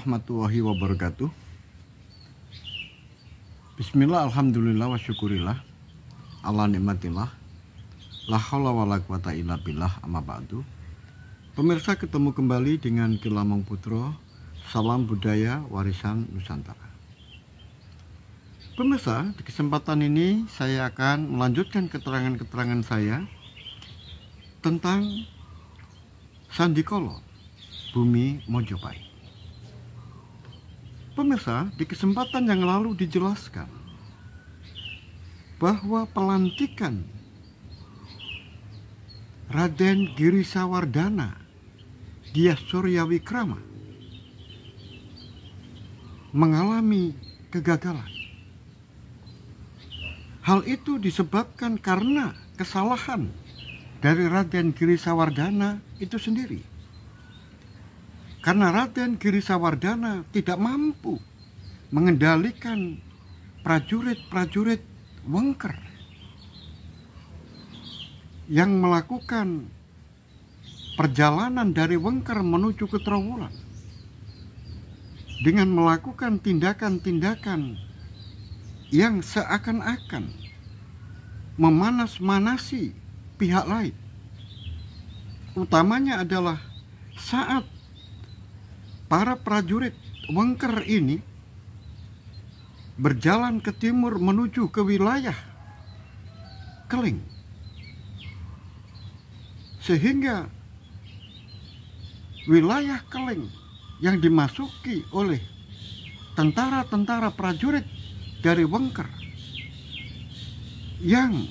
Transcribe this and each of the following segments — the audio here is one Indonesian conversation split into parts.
warahmatullahi wabarakatuh. Bismillah, alhamdulillah, wa syukurillah, ala nikmatillah, la haula wa la quwata illa billah, amma ba'du. Pemirsa, ketemu kembali dengan Ki Lamong Putro, salam budaya warisan Nusantara. Pemirsa, di kesempatan ini saya akan melanjutkan keterangan-keterangan saya tentang Sandikolo, Bumi Mojopahit. Pemirsa, di kesempatan yang lalu dijelaskan bahwa pelantikan Raden Girisawardhana Dyah Suryawikrama mengalami kegagalan. Hal itu disebabkan karena kesalahan dari Raden Girisawardhana itu sendiri. Karena Raden Girisawardhana tidak mampu mengendalikan prajurit-prajurit Wengker yang melakukan perjalanan dari Wengker menuju ke Trowulan dengan melakukan tindakan-tindakan yang seakan-akan memanas-manasi pihak lain. Utamanya adalah saat para prajurit Wengker ini berjalan ke timur menuju ke wilayah Keling, sehingga wilayah Keling yang dimasuki oleh tentara-tentara prajurit dari Wengker yang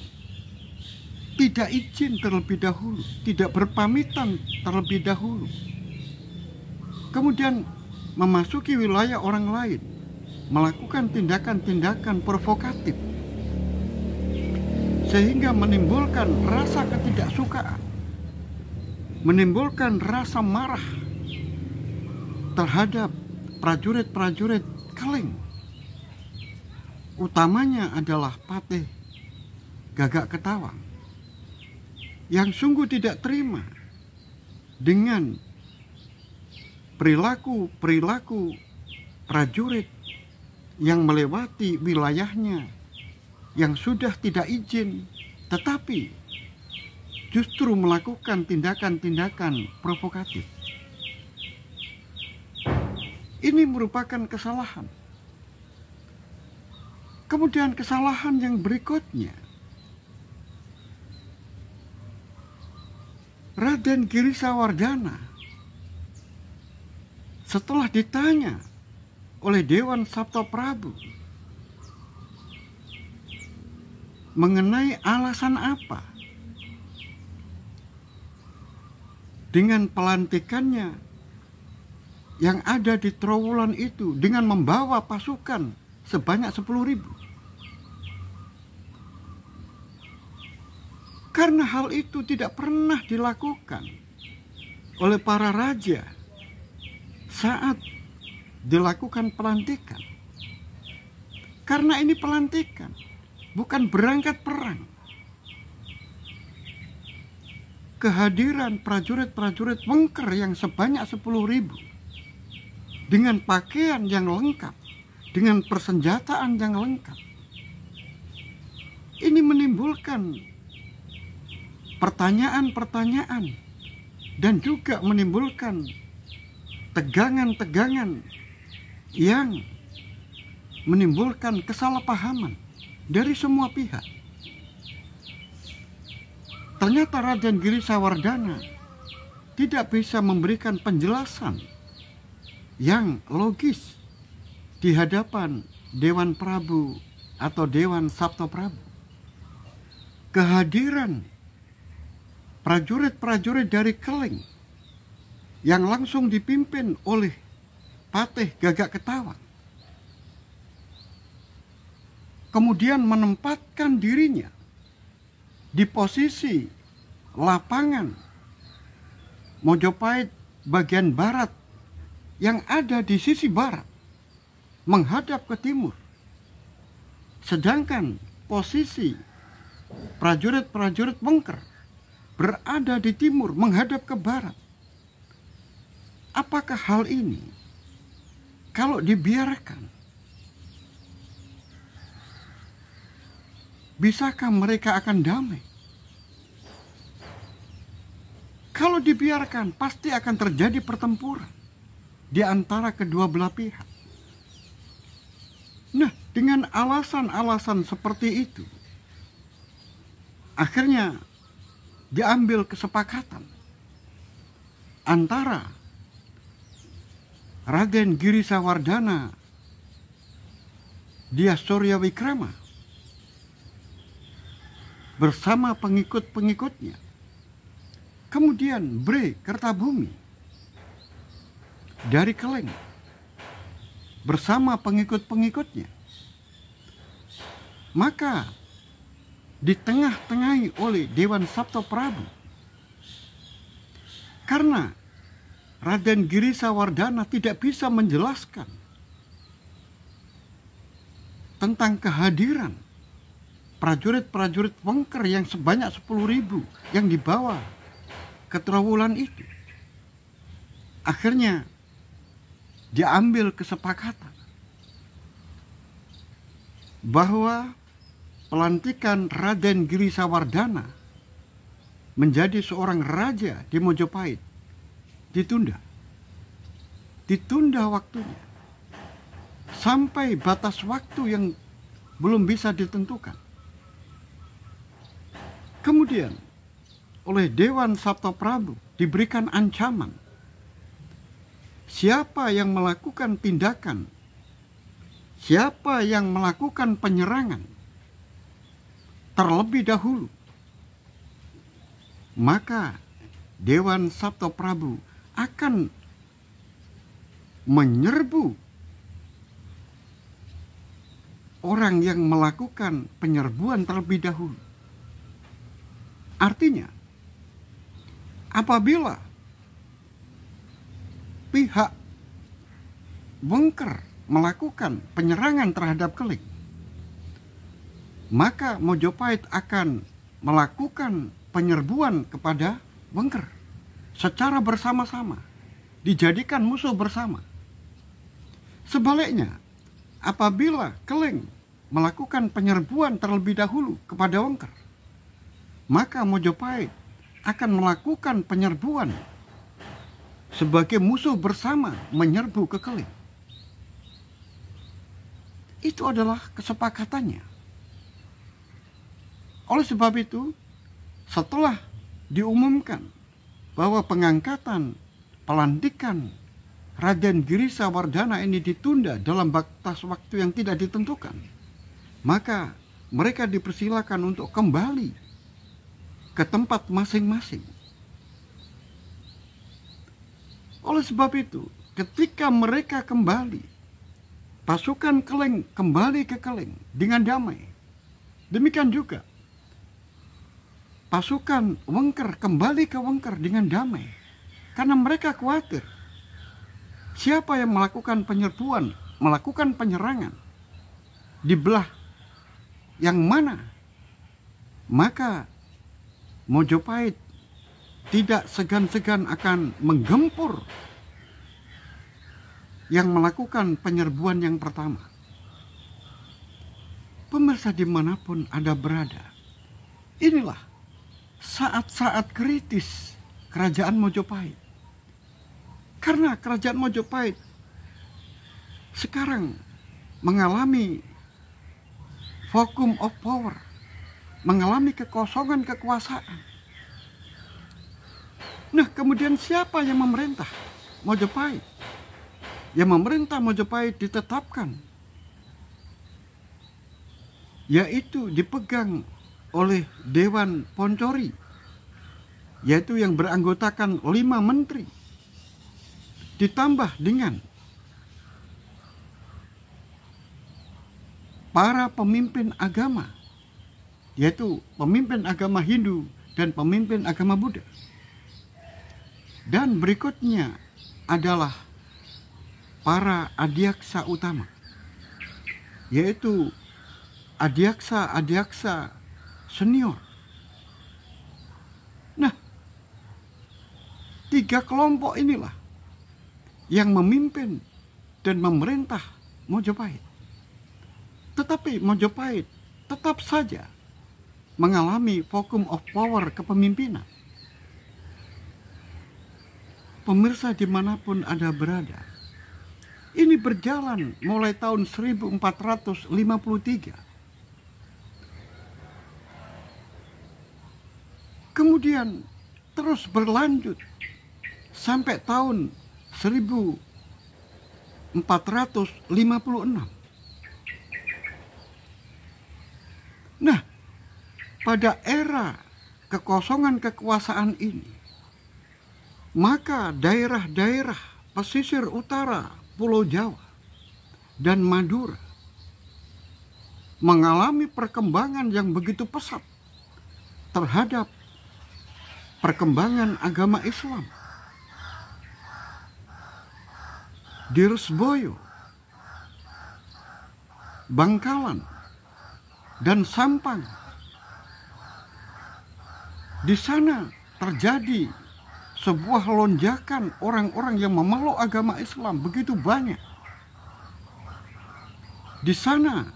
tidak izin terlebih dahulu, tidak berpamitan terlebih dahulu, kemudian memasuki wilayah orang lain, melakukan tindakan-tindakan provokatif, sehingga menimbulkan rasa ketidaksukaan, menimbulkan rasa marah terhadap prajurit-prajurit Keling. Utamanya adalah Patih Gagak Ketawang yang sungguh tidak terima dengan perilaku prajurit yang melewati wilayahnya yang sudah tidak izin, tetapi justru melakukan tindakan-tindakan provokatif. Ini merupakan kesalahan. Kemudian kesalahan yang berikutnya, Raden Girisawardhana setelah ditanya oleh Dewan Sabtoprabu mengenai alasan apa dengan pelantikannya yang ada di Trowulan itu dengan membawa pasukan sebanyak 10.000. Karena hal itu tidak pernah dilakukan oleh para raja saat dilakukan pelantikan. Karena ini pelantikan, bukan berangkat perang. Kehadiran prajurit-prajurit Wengker yang sebanyak 10.000 dengan pakaian yang lengkap, dengan persenjataan yang lengkap, ini menimbulkan pertanyaan-pertanyaan dan juga menimbulkan tegangan-tegangan yang menimbulkan kesalahpahaman dari semua pihak. Ternyata Raden Girisawardhana tidak bisa memberikan penjelasan yang logis di hadapan Dewan Prabu atau Dewan Sabtoprabu. Kehadiran prajurit-prajurit dari Keling yang langsung dipimpin oleh Patih Gagak Ketawang, kemudian menempatkan dirinya di posisi lapangan Mojopahit bagian barat yang ada di sisi barat menghadap ke timur, sedangkan posisi prajurit-prajurit Wengker berada di timur menghadap ke barat. Apakah hal ini kalau dibiarkan, bisakah mereka akan damai? Kalau dibiarkan, pasti akan terjadi pertempuran di antara kedua belah pihak. Nah, dengan alasan-alasan seperti itu, akhirnya diambil kesepakatan antara Raden Girisawardhana Dyas Suryawikrama bersama pengikut-pengikutnya, kemudian Bre Kertabumi dari Keleng bersama pengikut-pengikutnya. Maka ditengah-tengahi oleh Dewan Saptaprabu, karena Raden Girisawardhana tidak bisa menjelaskan tentang kehadiran prajurit-prajurit Wengker yang sebanyak 10.000 yang dibawa ke Trowulan itu. Akhirnya diambil kesepakatan bahwa pelantikan Raden Girisawardhana menjadi seorang raja di Mojopahit ditunda waktunya sampai batas waktu yang belum bisa ditentukan. Kemudian oleh Dewan Saptaprabu diberikan ancaman, siapa yang melakukan tindakan, siapa yang melakukan penyerangan terlebih dahulu, maka Dewan Saptaprabu akan menyerbu orang yang melakukan penyerbuan terlebih dahulu. Artinya, apabila pihak Wengker melakukan penyerangan terhadap Keleng, maka Mojopahit akan melakukan penyerbuan kepada Wengker secara bersama-sama, dijadikan musuh bersama. Sebaliknya, apabila Keleng melakukan penyerbuan terlebih dahulu kepada Wengker, maka Mojopahit akan melakukan penyerbuan sebagai musuh bersama menyerbu ke Keleng. Itu adalah kesepakatannya. Oleh sebab itu, setelah diumumkan bahwa pengangkatan pelantikan Raden Girisawardhana ini ditunda dalam batas waktu yang tidak ditentukan, maka mereka dipersilakan untuk kembali ke tempat masing-masing. Oleh sebab itu, ketika mereka kembali, pasukan Keleng kembali ke Keleng dengan damai. Demikian juga pasukan Wengker kembali ke Wengker dengan damai, karena mereka khawatir siapa yang melakukan penyerbuan, melakukan penyerangan di belah yang mana, maka Mojopahit tidak segan-segan akan menggempur yang melakukan penyerbuan yang pertama. Pemirsa dimanapun Anda berada, inilah saat-saat kritis kerajaan Mojopahit. Karena kerajaan Mojopahit sekarang mengalami vacuum of power, mengalami kekosongan kekuasaan. Nah, kemudian siapa yang memerintah Mojopahit? Yang memerintah Mojopahit ditetapkan, yaitu dipegang oleh Dewan Poncori, yaitu yang beranggotakan 5 menteri, ditambah dengan para pemimpin agama, yaitu pemimpin agama Hindu dan pemimpin agama Buddha. Dan berikutnya adalah para adiaksa utama, yaitu adiaksa senior. Nah, 3 kelompok inilah yang memimpin dan memerintah Mojopahit. Tetapi Mojopahit tetap saja mengalami vacuum of power kepemimpinan. Pemirsa dimanapun Anda berada, ini berjalan mulai tahun 1453. Kemudian terus berlanjut sampai tahun 1456. Nah, pada era kekosongan kekuasaan ini, maka daerah-daerah pesisir utara Pulau Jawa dan Madura mengalami perkembangan yang begitu pesat terhadap perkembangan agama Islam. Di Resboyo, Bangkalan, dan Sampang, di sana terjadi sebuah lonjakan orang-orang yang memeluk agama Islam begitu banyak. Di sana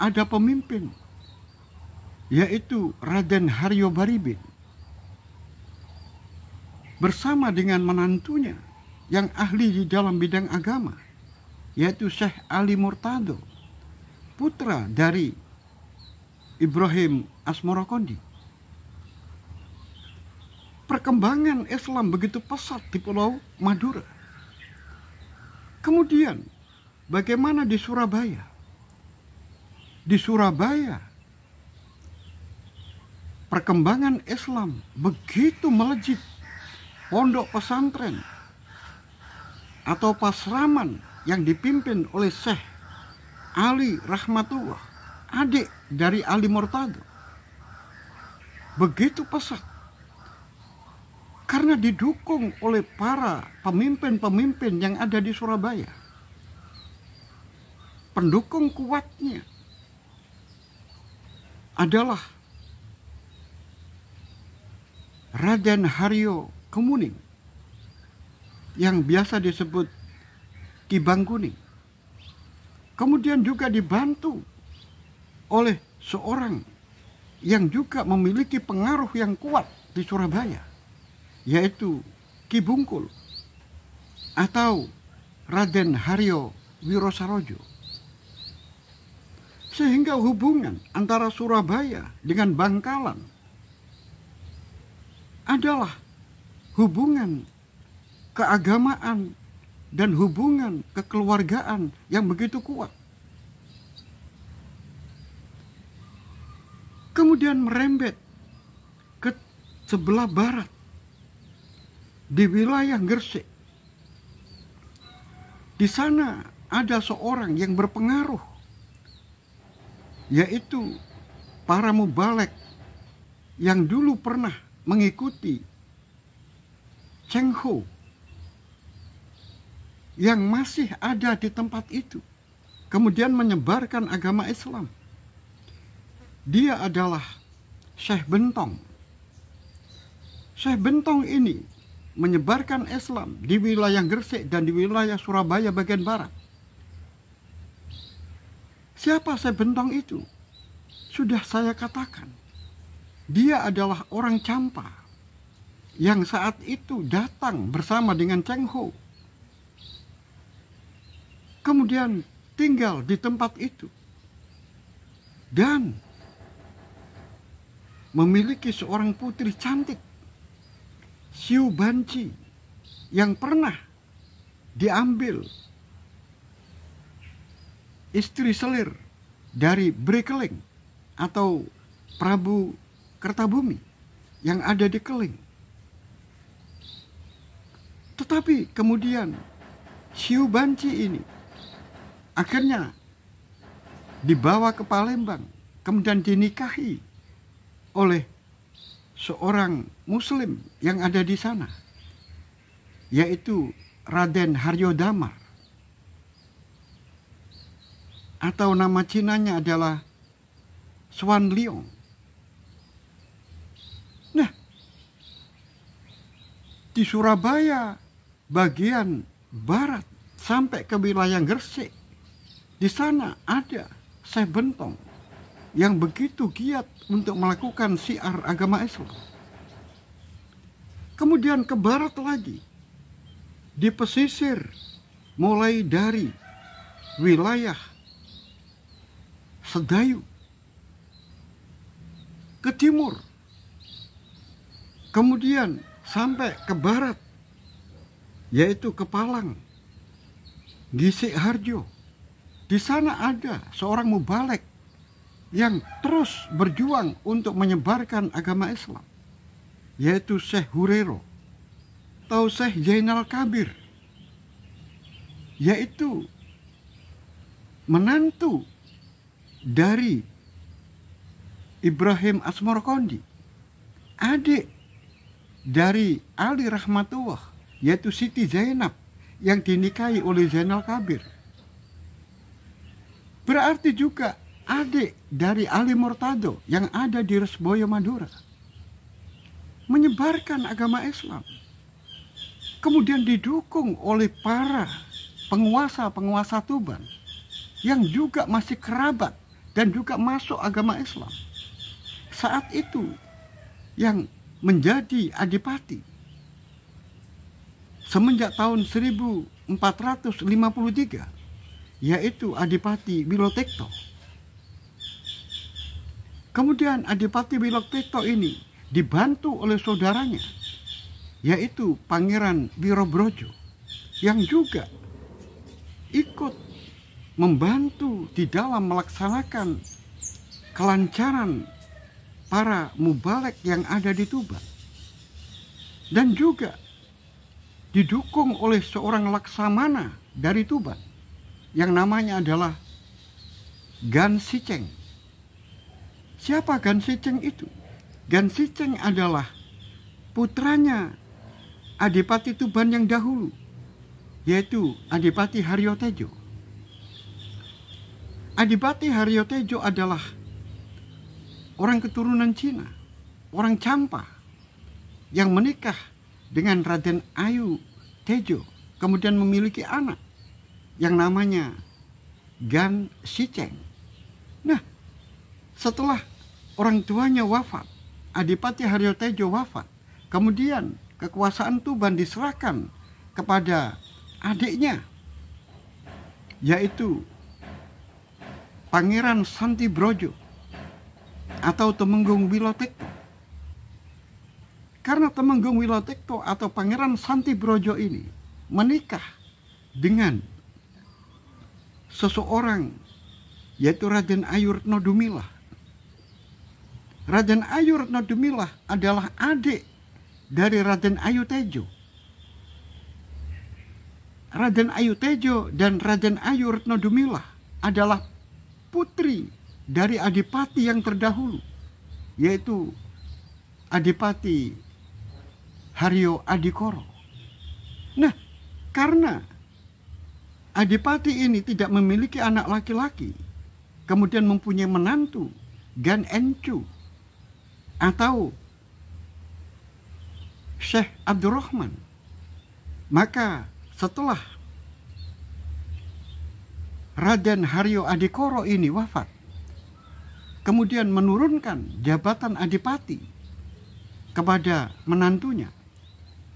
ada pemimpin, yaitu Raden Haryo Baribin, bersama dengan menantunya yang ahli di dalam bidang agama, yaitu Syekh Ali Murtado, putra dari Ibrahim Asmorokondi. Perkembangan Islam begitu pesat di Pulau Madura. Kemudian bagaimana di Surabaya? Di Surabaya perkembangan Islam begitu melejit. Pondok pesantren atau pasraman yang dipimpin oleh Syekh Ali Rahmatullah, adik dari Ali Murtado, begitu pesat karena didukung oleh para pemimpin-pemimpin yang ada di Surabaya. Pendukung kuatnya adalah Raden Haryo Kemuning yang biasa disebut Ki Bangkuning. Kemudian juga dibantu oleh seorang yang juga memiliki pengaruh yang kuat di Surabaya, yaitu Ki Bungkul atau Raden Haryo Wirosarojo. Sehingga hubungan antara Surabaya dengan Bangkalan adalah hubungan keagamaan dan hubungan kekeluargaan yang begitu kuat. Kemudian merembet ke sebelah barat di wilayah Gresik. Di sana ada seorang yang berpengaruh, yaitu para mubalek yang dulu pernah mengikuti Cheng Ho, yang masih ada di tempat itu, kemudian menyebarkan agama Islam. Dia adalah Syekh Bentong. Syekh Bentong ini menyebarkan Islam di wilayah Gresik dan di wilayah Surabaya bagian barat. Siapa Syekh Bentong itu? Sudah saya katakan, dia adalah orang Campa yang saat itu datang bersama dengan Cheng Ho, kemudian tinggal di tempat itu dan memiliki seorang putri cantik, Siu Banci, yang pernah diambil istri selir dari Brekeling atau Prabu Kertabumi yang ada di Keling. Tetapi kemudian Siu Banci ini akhirnya dibawa ke Palembang, kemudian dinikahi oleh seorang Muslim yang ada di sana, yaitu Raden Haryo Damar, atau nama Cinanya adalah Swan Leong. Nah, di Surabaya bagian barat sampai ke wilayah Gresik. Di sana ada Syekh Bentong yang begitu giat untuk melakukan syiar agama Islam. Kemudian ke barat lagi, di pesisir, mulai dari wilayah Sedayu ke timur, kemudian sampai ke barat, yaitu ke Palang, Gisik Harjo. Di sana ada seorang mubalek yang terus berjuang untuk menyebarkan agama Islam, yaitu Syekh Hurero atau Syekh Zainal Kabir, yaitu menantu dari Ibrahim Asmorokondi, adik dari Ali Rahmatullah, yaitu Siti Zainab yang dinikahi oleh Zainal Kabir. Berarti juga adik dari Ali Murtado yang ada di Resboyo, Madura, menyebarkan agama Islam. Kemudian didukung oleh para penguasa-penguasa Tuban yang juga masih kerabat dan juga masuk agama Islam. Saat itu yang menjadi adipati semenjak tahun 1453, yaitu Adipati Wilotekto. Kemudian Adipati Wilotekto ini dibantu oleh saudaranya, yaitu Pangeran Wirobrojo, yang juga ikut membantu di dalam melaksanakan kelancaran para mubalek yang ada di Tuban. Dan juga didukung oleh seorang laksamana dari Tuban yang namanya adalah Gan Siceng. Siapa Gan Siceng itu? Gan Siceng adalah putranya Adipati Tuban yang dahulu, yaitu Adipati Haryotejo. Adipati Haryotejo adalah orang keturunan Cina, orang Campa, yang menikah dengan Raden Ayu Tejo, kemudian memiliki anak yang namanya Gan Siceng. Nah, setelah orang tuanya wafat, Adipati Haryotejo wafat, kemudian kekuasaan Tuban diserahkan kepada adiknya, yaitu Pangeran Santibrojo atau Temenggung Wilotekto. Karena Temenggung Wilotekto atau Pangeran Santibrojo ini menikah dengan seseorang, yaitu Raden Ayu Retno Dumilah. Raden Ayu Retno Dumilah adalah adik dari Raden Ayu Tejo. Raden Ayu Tejo dan Raden Ayu Retno Dumilah adalah putri dari adipati yang terdahulu, yaitu Adipati Haryo Adikoro. Nah, karena adipati ini tidak memiliki anak laki-laki, kemudian mempunyai menantu Gan Encu atau Syekh Abdurrahman, maka setelah Raden Haryo Adikoro ini wafat, kemudian menurunkan jabatan adipati kepada menantunya,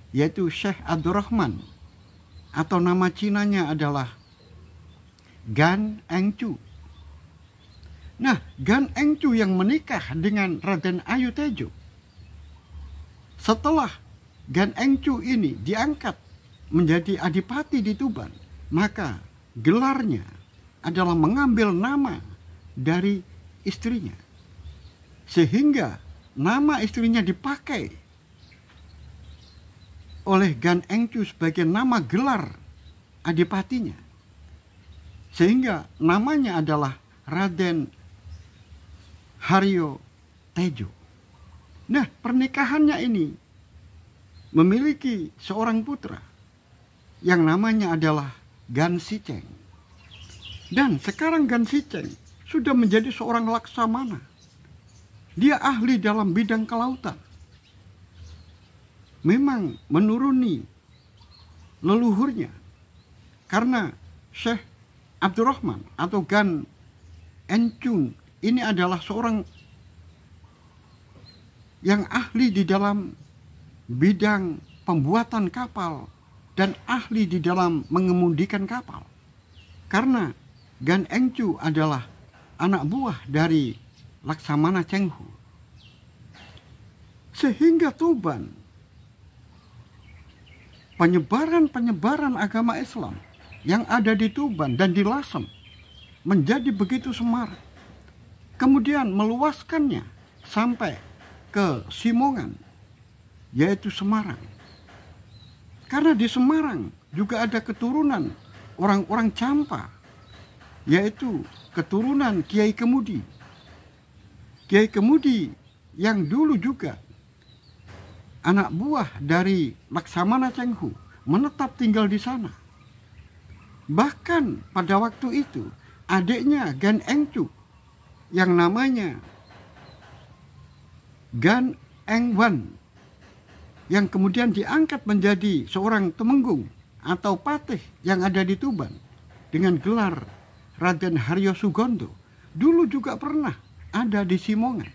yaitu Syekh Abdurrahman, atau nama Cinanya adalah Gan Engcu. Nah, Gan Engcu yang menikah dengan Raden Ayu Tejo, setelah Gan Engcu ini diangkat menjadi adipati di Tuban, maka gelarnya adalah mengambil nama dari istrinya, sehingga nama istrinya dipakai oleh Gan Engcu sebagai nama gelar adipatinya, sehingga namanya adalah Raden Haryo Tejo. Nah, pernikahannya ini memiliki seorang putra yang namanya adalah Gan Siceng. Dan sekarang Gan Siceng sudah menjadi seorang laksamana. Dia ahli dalam bidang kelautan. Memang menuruni leluhurnya, Karena Syekh Abdurrahman atau Gan Encung ini adalah seorang yang ahli di dalam bidang pembuatan kapal dan ahli di dalam mengemudikan kapal. Karena Gan Engcu adalah anak buah dari Laksamana Cheng Ho. Sehingga Tuban, penyebaran agama Islam yang ada di Tuban dan di Lasem menjadi begitu semarak. Kemudian meluaskannya sampai ke Simongan, yaitu Semarang. Karena di Semarang juga ada keturunan orang-orang Campa, yaitu keturunan Kiai Kemudi. Kiai Kemudi yang dulu juga anak buah dari Laksamana Cheng Ho menetap tinggal di sana. Bahkan pada waktu itu adiknya Gan Engcu yang namanya Gan Eng Wan yang kemudian diangkat menjadi seorang temenggung atau patih yang ada di Tuban dengan gelar Raden Haryo Sugondo, dulu juga pernah ada di Simongan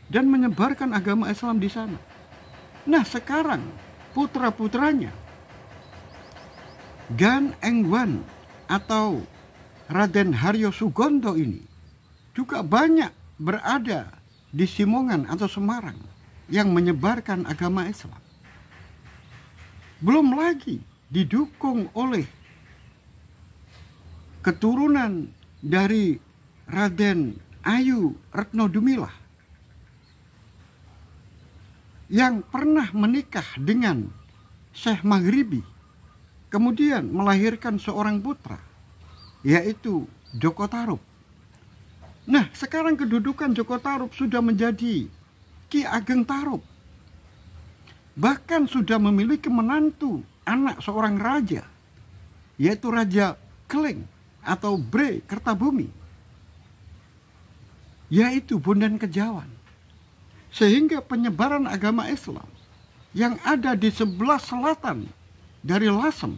dan menyebarkan agama Islam di sana. Nah, sekarang putra-putranya Gan Eng Wan atau Raden Haryo Sugondo ini juga banyak berada di Simongan atau Semarang yang menyebarkan agama Islam. Belum lagi didukung oleh keturunan dari Raden Ayu Retno Dumilah yang pernah menikah dengan Syekh Maghribi, kemudian melahirkan seorang putra, yaitu Joko Tarub. Nah, sekarang kedudukan Joko Tarub sudah menjadi Ki Ageng Tarub. Bahkan sudah memiliki menantu anak seorang raja, yaitu Raja Keleng atau Bre Kertabumi, yaitu Bondan Kejawan. Sehingga penyebaran agama Islam yang ada di sebelah selatan dari Lasem,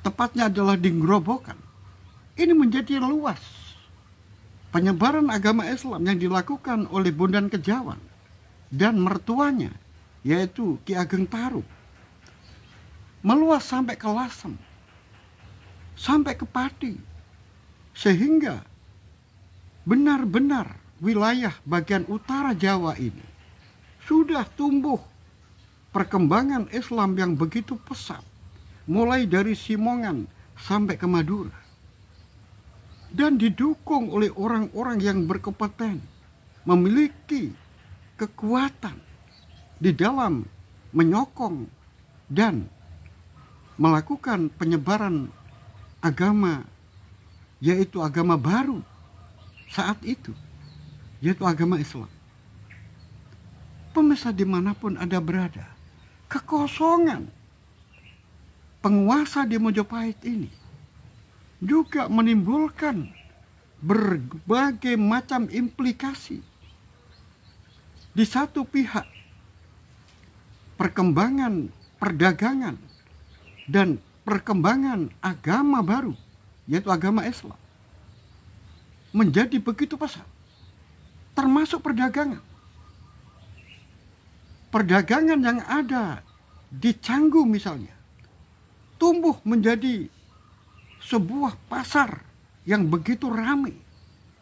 tepatnya adalah di Grobogan, ini menjadi luas. Penyebaran agama Islam yang dilakukan oleh Bondan Kejawan dan mertuanya, yaitu Ki Ageng Tarub, meluas sampai ke Lasem, sampai ke Pati, sehingga benar-benar wilayah bagian utara Jawa ini sudah tumbuh perkembangan Islam yang begitu pesat, mulai dari Simongan sampai ke Madura, dan didukung oleh orang-orang yang berkompeten, memiliki kekuatan di dalam menyokong dan melakukan penyebaran agama, yaitu agama baru saat itu, yaitu agama Islam. Pemirsa dimanapun Anda berada, kekosongan penguasa di Mojopahit ini juga menimbulkan berbagai macam implikasi. Di satu pihak, perkembangan perdagangan dan perkembangan agama baru, yaitu agama Islam, menjadi begitu pesat, termasuk perdagangan. Perdagangan yang ada di Canggu misalnya, tumbuh menjadi sebuah pasar yang begitu ramai,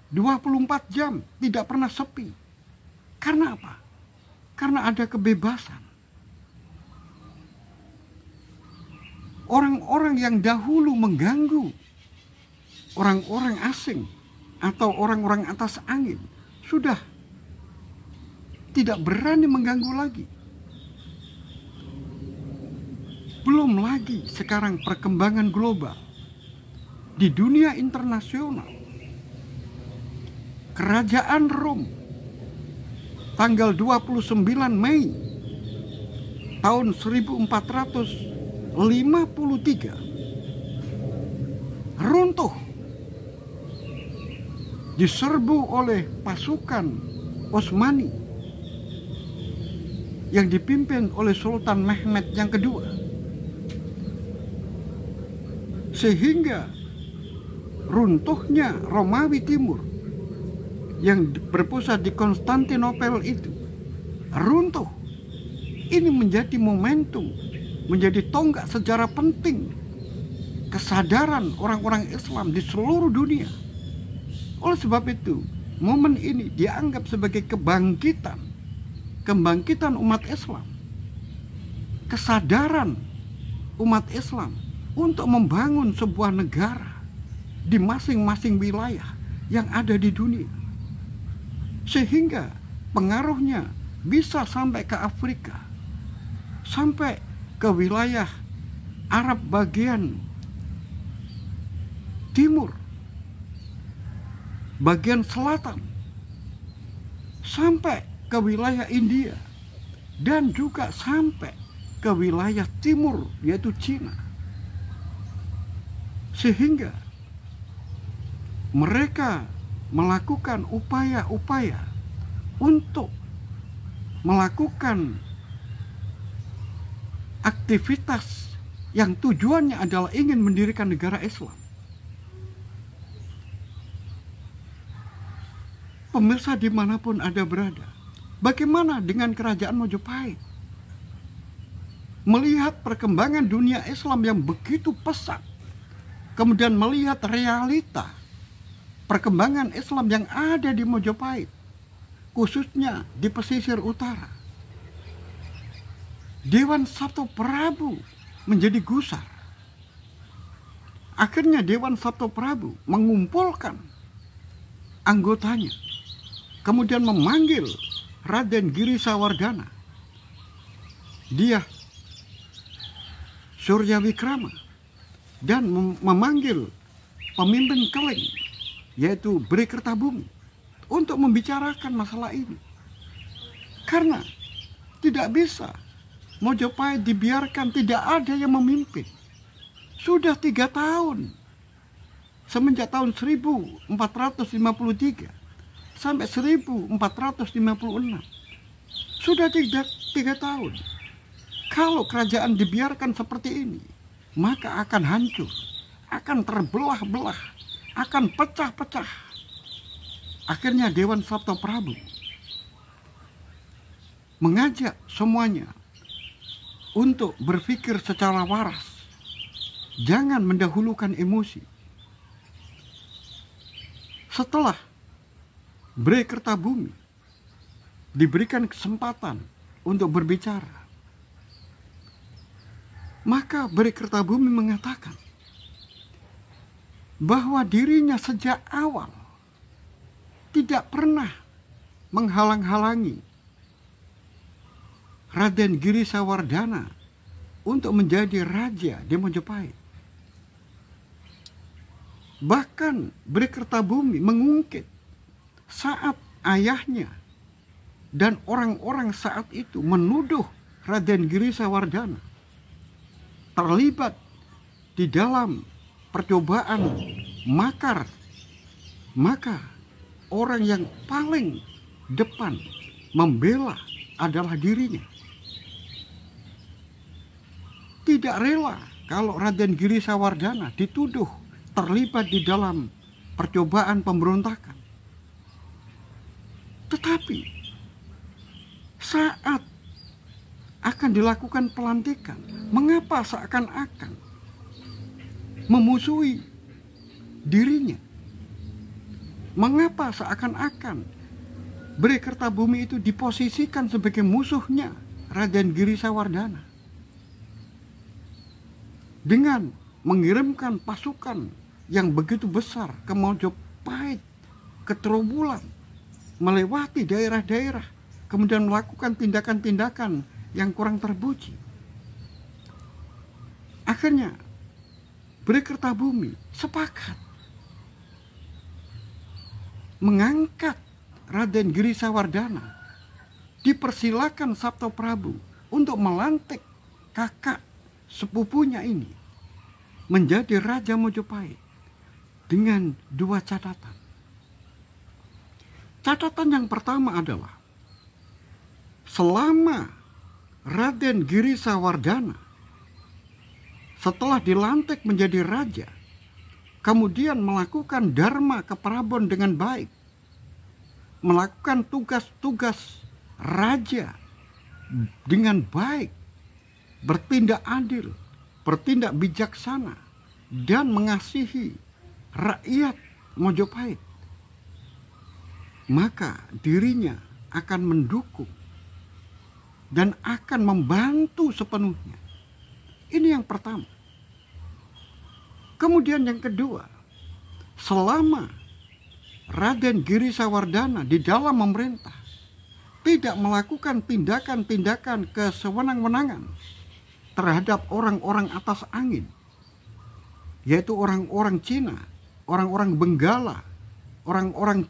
24 jam tidak pernah sepi. Karena apa? Karena ada kebebasan. Orang-orang yang dahulu mengganggu orang-orang asing atau orang-orang atas angin sudah tidak berani mengganggu lagi. Belum lagi sekarang perkembangan global di dunia internasional. Kerajaan Rom tanggal 29 Mei tahun 1453 runtuh, diserbu oleh pasukan Utsmani yang dipimpin oleh Sultan Mehmed yang kedua. sehingga runtuhnya Romawi Timur yang berpusat di Konstantinopel itu runtuh. Ini menjadi momentum, menjadi tonggak sejarah penting kesadaran orang-orang Islam di seluruh dunia. Oleh sebab itu, momen ini dianggap sebagai kebangkitan umat Islam, kesadaran umat Islam untuk membangun sebuah negara di masing-masing wilayah yang ada di dunia, sehingga pengaruhnya bisa sampai ke Afrika, sampai ke wilayah Arab bagian timur, bagian selatan, sampai ke wilayah India, dan juga sampai ke wilayah timur, yaitu Cina. Sehingga mereka melakukan upaya-upaya untuk melakukan aktivitas yang tujuannya adalah ingin mendirikan negara Islam. Pemirsa dimanapun Anda berada, bagaimana dengan kerajaan Majapahit? Melihat perkembangan dunia Islam yang begitu pesat, kemudian melihat realita perkembangan Islam yang ada di Majapahit, khususnya di pesisir utara, Dewan Sabto Prabu menjadi gusar. Akhirnya Dewan Sabto Prabu mengumpulkan anggotanya, kemudian memanggil Raden Giri Sawardana, dia Suryawikrama, dan memanggil pemimpin Keling, yaitu Bri Kertabumi, untuk membicarakan masalah ini. Karena tidak bisa Majapahit dibiarkan tidak ada yang memimpin. Sudah 3 tahun, semenjak tahun 1453 sampai 1456, sudah 3 tahun. Kalau kerajaan dibiarkan seperti ini, maka akan hancur, akan terbelah-belah, akan pecah-pecah. Akhirnya Dewan Sabto Prabu mengajak semuanya untuk berpikir secara waras, jangan mendahulukan emosi. Setelah Bri Kertabumi diberikan kesempatan untuk berbicara, maka Bri Kertabumi mengatakan bahwa dirinya sejak awal tidak pernah menghalang-halangi Raden Giri Sawardana untuk menjadi raja di Majapahit. Bahkan Bri Kertabumi mengungkit saat ayahnya dan orang-orang saat itu menuduh Raden Giri Sawardana terlibat di dalam percobaan makar, maka orang yang paling depan membela adalah dirinya. Tidak rela kalau Raden Giri Sawardana dituduh terlibat di dalam percobaan pemberontakan. Tetapi saat akan dilakukan pelantikan, mengapa seakan-akan memusuhi dirinya? Mengapa seakan-akan Bri Kertabumi itu diposisikan sebagai musuhnya Raden Giri Sawardana, dengan mengirimkan pasukan yang begitu besar ke Majapahit, ke Trowulan, melewati daerah-daerah, kemudian melakukan tindakan-tindakan yang kurang terpuji. Akhirnya Bri Kertabumi sepakat mengangkat Raden Giri Sawardana, dipersilakan Sabto Prabu untuk melantik kakak sepupunya ini menjadi Raja Majapahit dengan 2 catatan. Catatan yang pertama adalah selama Raden Giri Sawardana setelah dilantik menjadi raja, kemudian melakukan dharma keprabon dengan baik, melakukan tugas-tugas raja dengan baik, bertindak adil, bertindak bijaksana, dan mengasihi rakyat Mojopahit, maka dirinya akan mendukung dan akan membantu sepenuhnya. Ini yang pertama. Kemudian yang kedua, selama Raden Girisawardhana di dalam memerintah tidak melakukan tindakan-tindakan kesewenang-wenangan terhadap orang-orang atas angin, yaitu orang-orang Cina, orang-orang Benggala, orang-orang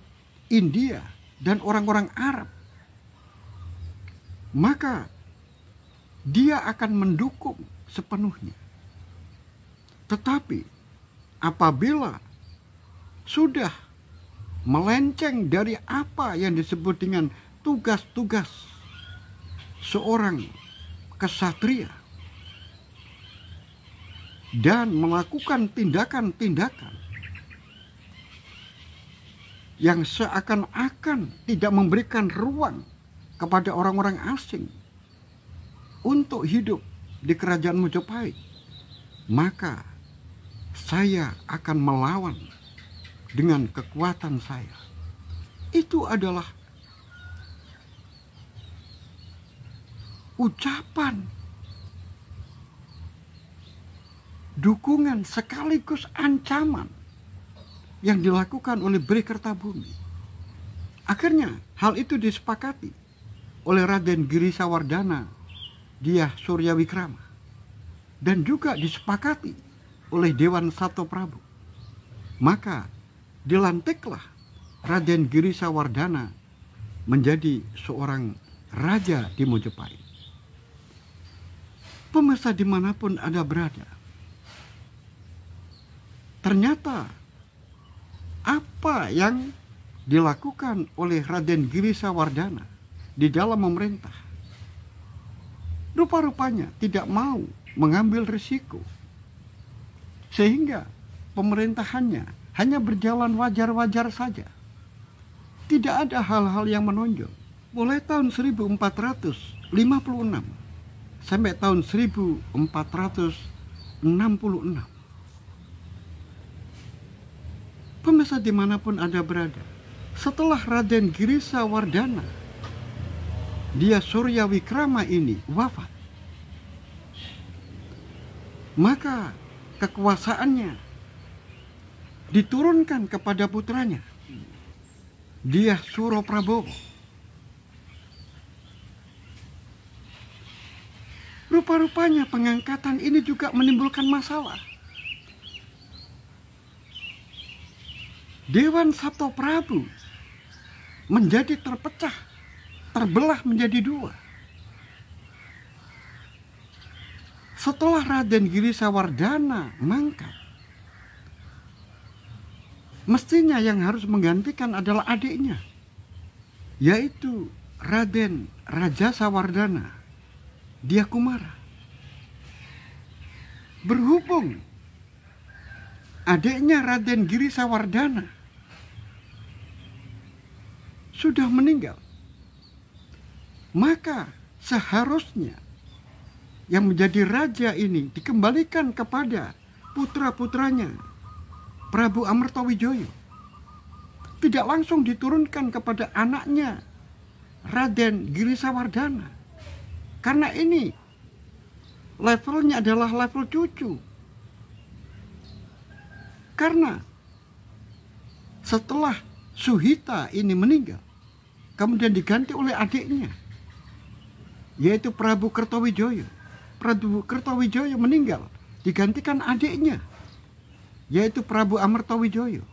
India, dan orang-orang Arab, maka dia akan mendukung sepenuhnya. Tetapi apabila sudah melenceng dari apa yang disebut dengan tugas-tugas seorang kesatria dan melakukan tindakan-tindakan yang seakan-akan tidak memberikan ruang kepada orang-orang asing untuk hidup di kerajaan Mojopahit, maka saya akan melawan dengan kekuatan saya. Itu adalah ucapan dukungan sekaligus ancaman yang dilakukan oleh Bhre Kertabumi. Akhirnya hal itu disepakati oleh Raden Girisawardhana Dyah Suryawikrama dan juga disepakati oleh Dewan Sato Prabu. Maka dilantiklah Raden Girisawardhana menjadi seorang raja di Mojopahit. Pemirsa dimanapun Anda berada, ternyata apa yang dilakukan oleh Raden Girisawardhana di dalam memerintah rupa-rupanya tidak mau mengambil risiko, sehingga pemerintahannya hanya berjalan wajar-wajar saja. Tidak ada hal-hal yang menonjol. Mulai tahun 1456 sampai tahun 1466. Pemirsa dimanapun Anda berada, setelah Raden Girisawardhana Dyah Suryawikrama ini wafat, maka kekuasaannya diturunkan kepada putranya Dyah Suroprabowo. Rupa-rupanya pengangkatan ini juga menimbulkan masalah. Dewan Sato Prabu menjadi terpecah, terbelah menjadi dua. Setelah Raden Girisawardhana mangkat, mestinya yang harus menggantikan adalah adiknya, yaitu Raden Rajasawardhana Dyah Kumara. Berhubung adiknya Raden Girisawardhana sudah meninggal, maka seharusnya yang menjadi raja ini dikembalikan kepada putra-putranya Prabu Amertawijoyo. Tidak langsung diturunkan kepada anaknya Raden Girisawardhana, karena ini levelnya adalah level cucu. Karena setelah Suhita ini meninggal, kemudian diganti oleh adiknya, yaitu Prabu Kertawijoyo. Prabu Kertawijoyo meninggal, digantikan adiknya, yaitu Prabu Amertawijoyo.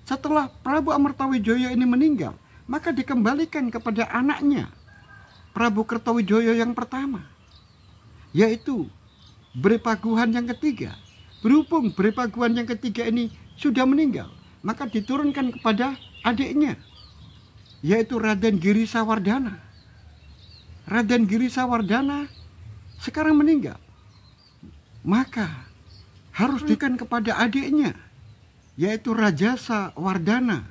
Setelah Prabu Amertawijoyo ini meninggal, maka dikembalikan kepada anaknya Prabu Kertawijoyo yang pertama, yaitu Bhre Paguhan yang ketiga. Berhubung Bhre Paguhan yang ketiga ini sudah meninggal, maka diturunkan kepada adiknya, yaitu Raden Girisawardhana. Raden Girisawardhana sekarang meninggal, maka harus diberikan kepada adiknya, yaitu Rajasa Wardana.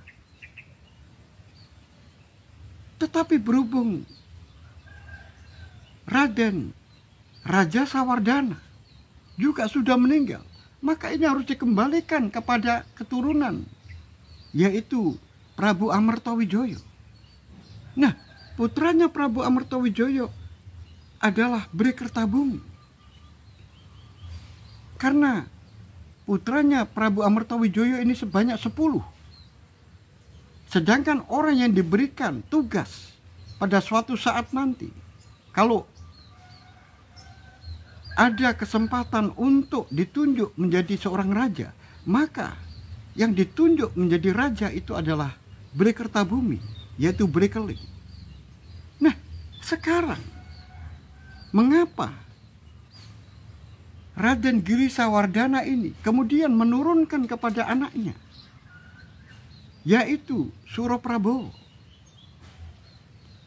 Tetapi berhubung Raden Rajasa Wardana juga sudah meninggal, maka ini harus dikembalikan kepada keturunan, yaitu Prabu Amartawijoyo. Nah, putranya Prabu Amartawijoyo adalah Bhre Kertabumi. Karena putranya Prabu Amartawijoyo ini sebanyak 10. Sedangkan orang yang diberikan tugas pada suatu saat nanti, kalau ada kesempatan untuk ditunjuk menjadi seorang raja, maka yang ditunjuk menjadi raja itu adalah Bhre Kertabumi, yaitu Bhre Keling. Nah, sekarang mengapa Raden Girisa Wardana ini kemudian menurunkan kepada anaknya, yaitu Suraprabowo?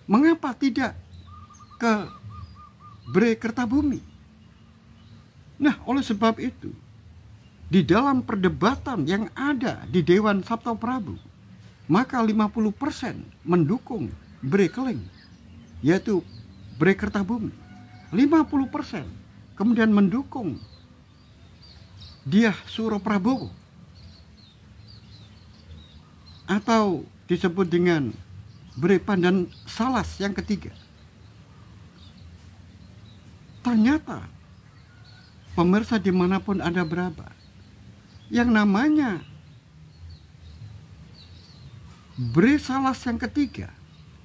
Mengapa tidak ke Bhre Kertabumi? Nah, oleh sebab itu, di dalam perdebatan yang ada di Dewan Saptaprabu, maka 50% mendukung Bhre Keling, yaitu Bhre Kertabumi. 50% kemudian mendukung Dyah Suraprabowo, atau disebut dengan Bhre Pandan Salas yang ketiga. Ternyata pemirsa dimanapun Anda berada, yang namanya Bhre Salas yang ketiga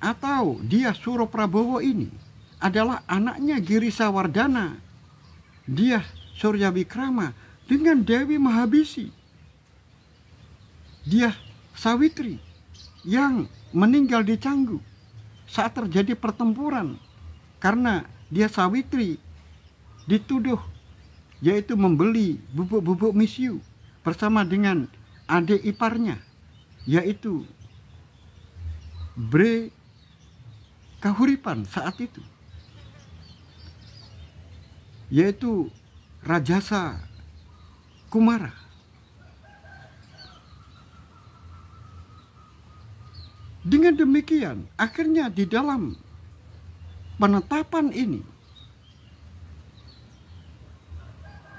atau Dyah Suraprabowo ini adalah anaknya Girisa Wardana, Dyah Suryawikrama dengan Dewi Mahabisi, Dyah Sawitri yang meninggal di Canggu saat terjadi pertempuran, karena Dyah Sawitri dituduh yaitu membeli bubuk-bubuk misiu bersama dengan adik iparnya, yaitu Bhre Kahuripan saat itu, yaitu Rajasa Kumara. Dengan demikian, akhirnya di dalam penetapan ini,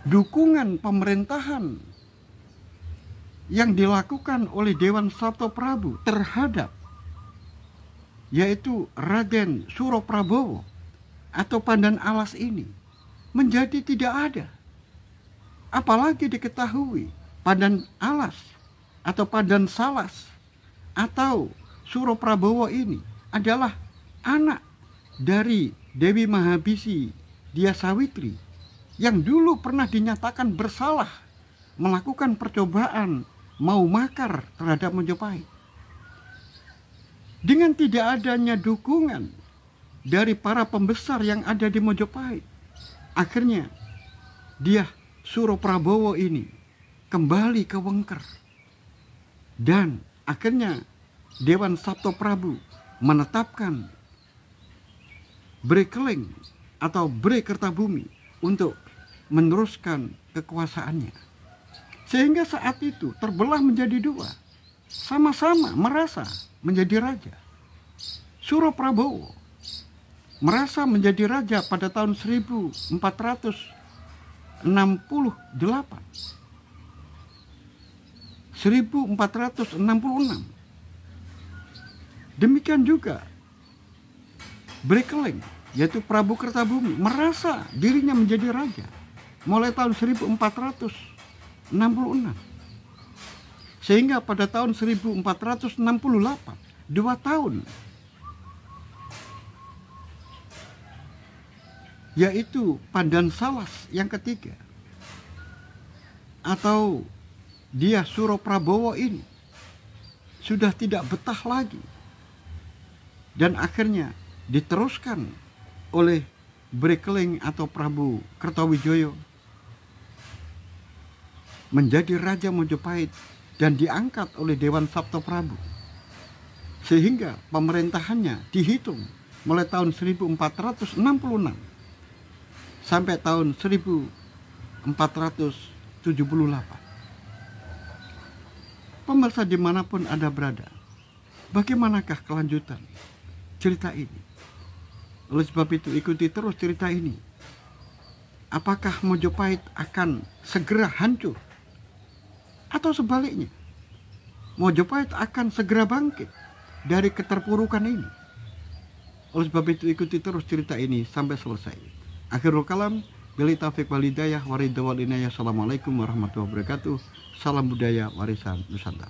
dukungan pemerintahan yang dilakukan oleh Dewan Saptaprabu terhadap yaitu Raden Suraprabowo atau Pandan Alas ini menjadi tidak ada. Apalagi diketahui Pandan Alas atau Pandan Salas atau Suraprabowo ini adalah anak dari Dewi Mahabisi Dyah Sawitri yang dulu pernah dinyatakan bersalah melakukan percobaan mau makar terhadap Majapahit. Dengan tidak adanya dukungan dari para pembesar yang ada di Majapahit, akhirnya Dyah Suraprabowo ini kembali ke Wengker. Dan akhirnya Dewan Saptaprabu menetapkan Bhre Keling atau Bhre Kertabumi untuk meneruskan kekuasaannya. Sehingga saat itu terbelah menjadi dua, sama-sama merasa menjadi raja. Suraprabowo merasa menjadi raja pada tahun 1468. Demikian juga Bhre Keling, yaitu Prabu Kertabumi, merasa dirinya menjadi raja mulai tahun 1466. Sehingga pada tahun 1468, 2 tahun, yaitu Pandan Salas yang ketiga atau Dyah Suraprabowo ini sudah tidak betah lagi, dan akhirnya diteruskan oleh Bhre Keling atau Prabu Kertawijaya menjadi Raja Majapahit dan diangkat oleh Dewan Saptaprabu, sehingga pemerintahannya dihitung mulai tahun 1466 sampai tahun 1468. Pemirsa dimanapun Anda berada, bagaimanakah kelanjutan cerita ini? Oleh sebab itu ikuti terus cerita ini. Apakah Mojopahit akan segera hancur? Atau sebaliknya, Mojopahit akan segera bangkit dari keterpurukan ini? Oleh sebab itu ikuti terus cerita ini sampai selesai. Akhirul kalam, billahi taufiq wal hidayah, waridha wal inayah. Assalamualaikum warahmatullahi wabarakatuh. Salam budaya warisan Nusantara.